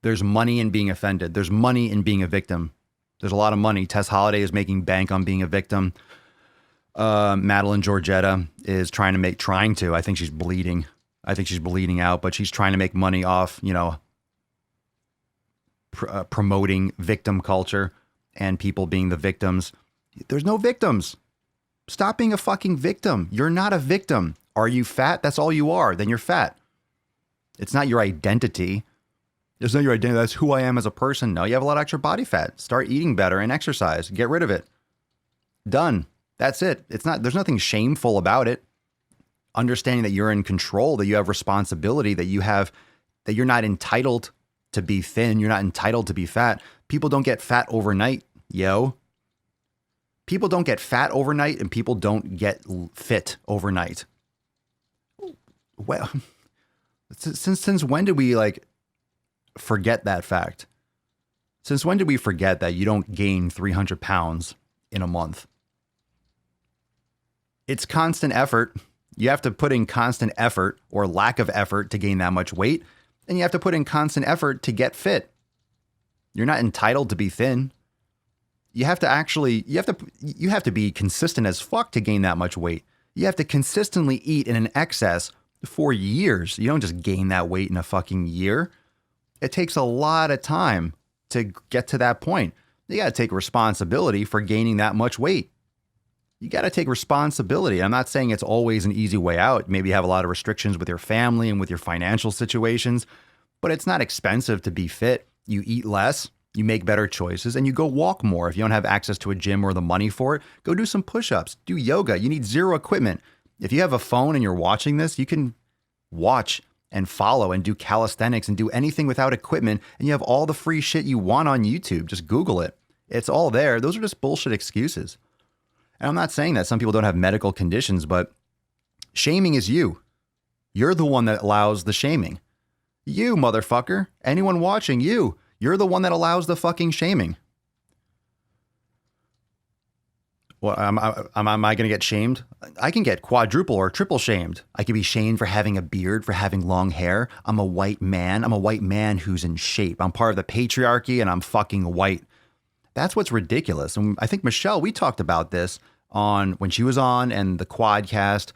There's money in being offended. There's money in being a victim. There's a lot of money. Tess Holliday is making bank on being a victim. Madeline Georgetta is trying to. I think she's bleeding. I think she's bleeding out, but she's trying to make money off, promoting victim culture and people being the victims. There's no victims. Stop being a fucking victim. You're not a victim. Are you fat? That's all you are. Then you're fat. It's not your identity. It's not your identity. That's who I am as a person. No, you have a lot of extra body fat. Start eating better and exercise. Get rid of it. Done. That's it. There's nothing shameful about it. Understanding that you're in control, that you have responsibility, that you're not entitled to be thin. You're not entitled to be fat. People don't get fat overnight, yo. People don't get fat overnight and people don't get fit overnight. Well, since when did we forget that fact? Since when did we forget that you don't gain 300 pounds in a month? It's constant effort. You have to put in constant effort or lack of effort to gain that much weight. And you have to put in constant effort to get fit. You're not entitled to be thin. You have to be consistent as fuck to gain that much weight. You have to consistently eat in an excess for years. You don't just gain that weight in a fucking year. It takes a lot of time to get to that point. You got to take responsibility for gaining that much weight. You got to take responsibility. I'm not saying it's always an easy way out. Maybe you have a lot of restrictions with your family and with your financial situations, but it's not expensive to be fit. You eat less, you make better choices, and you go walk more. If you don't have access to a gym or the money for it, go do some push-ups, do yoga. You need zero equipment. If you have a phone and you're watching this, you can watch and follow and do calisthenics and do anything without equipment, and you have all the free shit you want on YouTube. Just Google it. It's all there. Those are just bullshit excuses. And I'm not saying that some people don't have medical conditions, but shaming is you. You're the one that allows the shaming. You, motherfucker. Anyone watching, you're the one that allows the fucking shaming. Well, am I going to get shamed? I can get quadruple or triple shamed. I can be shamed for having a beard, for having long hair. I'm a white man. I'm a white man who's in shape. I'm part of the patriarchy and I'm fucking white. That's what's ridiculous. And I think Michelle, we talked about this on when she was on and the Quadcast,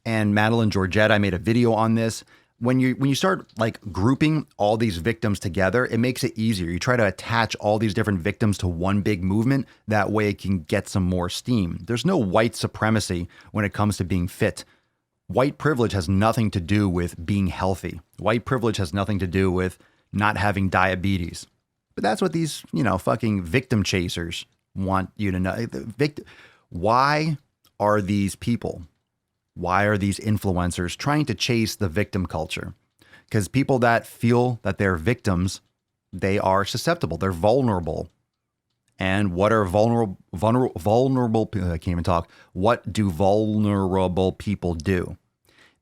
and Madeline Georgette, I made a video on this. When you start grouping all these victims together, it makes it easier. You try to attach all these different victims to one big movement. That way it can get some more steam. There's no white supremacy when it comes to being fit. White privilege has nothing to do with being healthy. White privilege has nothing to do with not having diabetes. But that's what these, fucking victim chasers want you to know. Why are these people? Why are these influencers trying to chase the victim culture? Because people that feel that they're victims, they are susceptible. They're vulnerable. And what are vulnerable? I can't even talk. What do vulnerable people do?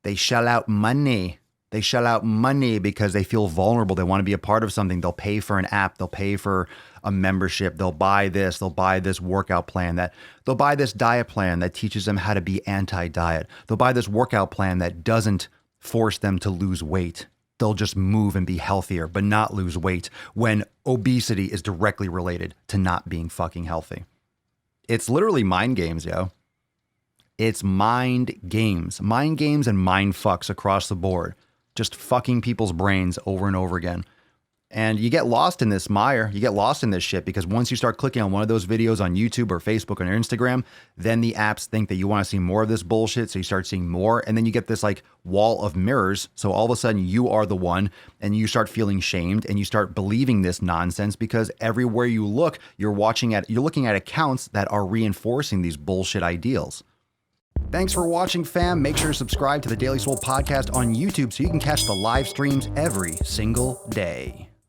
They shell out money. They shell out money because they feel vulnerable. They want to be a part of something. They'll pay for an app. They'll pay for a membership. They'll buy this. They'll buy this workout plan. They'll buy this diet plan that teaches them how to be anti-diet. They'll buy this workout plan that doesn't force them to lose weight. They'll just move and be healthier, but not lose weight when obesity is directly related to not being fucking healthy. It's literally mind games, yo. It's mind games and mind fucks across the board. Just fucking people's brains over and over again. And you get lost in this mire. You get lost in this shit because once you start clicking on one of those videos on YouTube or Facebook or Instagram, then the apps think that you want to see more of this bullshit. So you start seeing more. And then you get this wall of mirrors. So all of a sudden you are the one and you start feeling shamed and you start believing this nonsense because everywhere you look, you're looking at accounts that are reinforcing these bullshit ideals. Thanks for watching, fam. Make sure to subscribe to the Daily Swole podcast on YouTube so you can catch the live streams every single day.